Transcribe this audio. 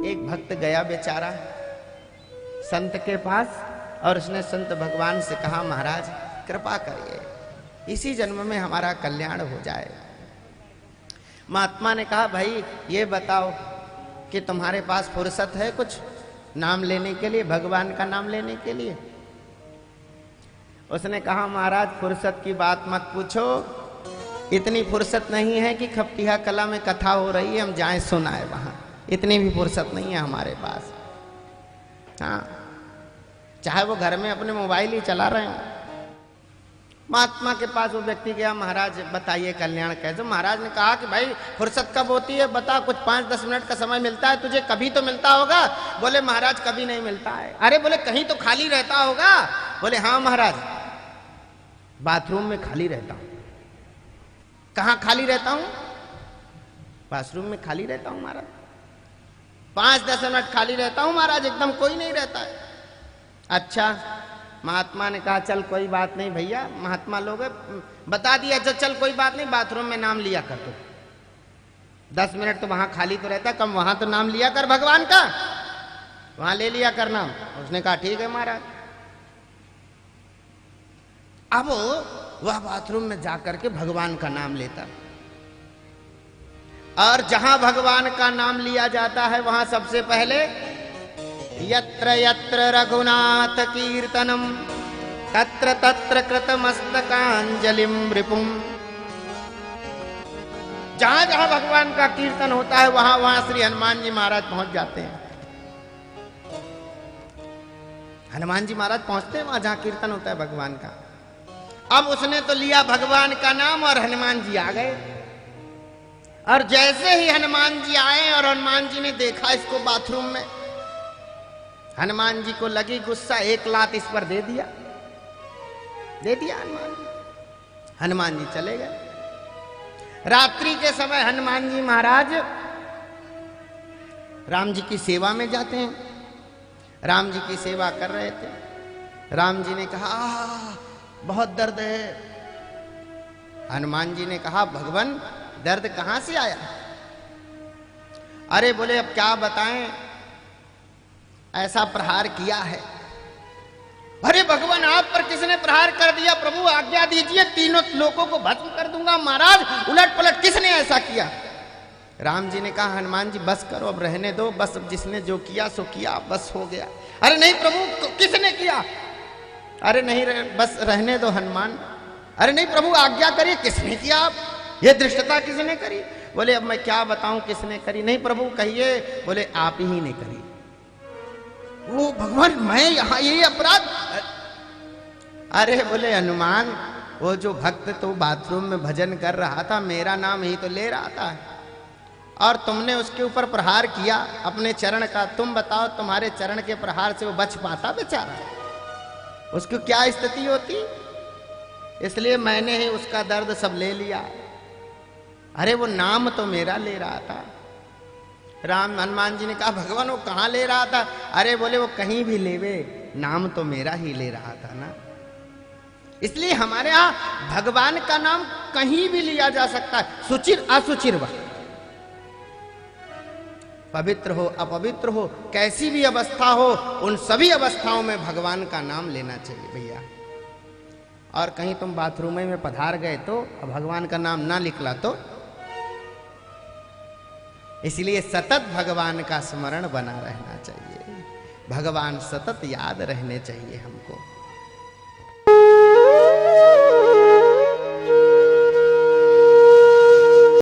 एक भक्त गया बेचारा संत के पास और उसने संत भगवान से कहा, महाराज कृपा करिए, इसी जन्म में हमारा कल्याण हो जाए। महात्मा ने कहा, भाई ये बताओ कि तुम्हारे पास फुर्सत है कुछ नाम लेने के लिए, भगवान का नाम लेने के लिए? उसने कहा, महाराज फुर्सत की बात मत पूछो, इतनी फुर्सत नहीं है कि खपटिया कला में कथा हो रही है हम जाएं सुनाए वहां, इतनी भी फुर्सत नहीं है हमारे पास। हाँ, चाहे वो घर में अपने मोबाइल ही चला रहे हो। महात्मा के पास वो व्यक्ति गया, महाराज बताइए कल्याण कैसे? महाराज ने कहा कि भाई फुर्सत कब होती है बता, कुछ 5-10 मिनट का समय मिलता है तुझे, कभी तो मिलता होगा। बोले महाराज कभी नहीं मिलता है। अरे बोले कहीं तो खाली रहता होगा। बोले हाँ महाराज, बाथरूम में खाली रहता हूं। कहाँ खाली रहता हूं? बाथरूम में खाली रहता हूं महाराज, 5-10 मिनट खाली रहता हूं महाराज, एकदम कोई नहीं रहता है। अच्छा, महात्मा ने कहा चल कोई बात नहीं भैया, महात्मा लोग बता दिया, अच्छा चल कोई बात नहीं, बाथरूम में नाम लिया कर तू, 10 मिनट तो वहां खाली तो रहता, कम वहां तो नाम लिया कर भगवान का, वहां ले लिया कर नाम। उसने कहा ठीक है महाराज। अब वह बाथरूम में जाकर के भगवान का नाम लेता, और जहां भगवान का नाम लिया जाता है वहां सबसे पहले यत्र यत्र रघुनाथ कीर्तनम तत्र तत्र कृतमस्तकांजलिम रिपुम। जहां जहां भगवान का कीर्तन होता है वहां वहां श्री हनुमान जी महाराज पहुंच जाते हैं। हनुमान जी महाराज पहुंचते हैं वहां जहां कीर्तन होता है भगवान का। अब उसने तो लिया भगवान का नाम और हनुमान जी आ गए, और जैसे ही हनुमान जी आए और हनुमान जी ने देखा इसको बाथरूम में, हनुमान जी को लगी गुस्सा, एक लात इस पर दे दिया हनुमान जी। हनुमान जी चले गए। रात्रि के समय हनुमान जी महाराज राम जी की सेवा में जाते हैं, राम जी की सेवा कर रहे थे। राम जी ने कहा बहुत दर्द है। हनुमान जी ने कहा भगवान दर्द कहां से आया? अरे बोले अब क्या बताएं, ऐसा प्रहार किया है। अरे भगवान आप पर किसने प्रहार कर दिया? प्रभु आज्ञा दीजिए, तीनों लोगों को भस्म कर दूंगा। महाराज उलट पलट किसने ऐसा किया? राम जी ने कहा हनुमान जी बस करो, अब रहने दो, बस अब जिसने जो किया सो किया, बस हो गया। अरे नहीं प्रभु किसने किया? अरे नहीं बस रहने दो हनुमान। अरे नहीं प्रभु आज्ञा करिए, किसने किया? आप ये धृष्टता किसने करी? बोले अब मैं क्या बताऊं किसने करी? नहीं प्रभु कहिए। बोले आप ही ने करी। वो भगवान मैं यहां यही अपराध? अरे बोले हनुमान वो जो भक्त तो बाथरूम में भजन कर रहा था, मेरा नाम ही तो ले रहा था, और तुमने उसके ऊपर प्रहार किया अपने चरण का। तुम बताओ तुम्हारे चरण के प्रहार से वो बच पाता बेचारा? उसकी क्या स्थिति होती? इसलिए मैंने ही उसका दर्द सब ले लिया। अरे वो नाम तो मेरा ले रहा था। राम हनुमान जी ने कहा भगवान वो कहाँ ले रहा था? अरे बोले वो कहीं भी लेवे, नाम तो मेरा ही ले रहा था ना। इसलिए हमारे यहाँ भगवान का नाम कहीं भी लिया जा सकता है, सुचिर असुचिर व पवित्र हो अपवित्र हो, कैसी भी अवस्था हो, उन सभी अवस्थाओं में भगवान का नाम लेना चाहिए भैया। और कहीं तुम बाथरूम में पधार गए तो भगवान का नाम ना निकला तो, इसलिए सतत भगवान का स्मरण बना रहना चाहिए, भगवान सतत याद रहने चाहिए हमको।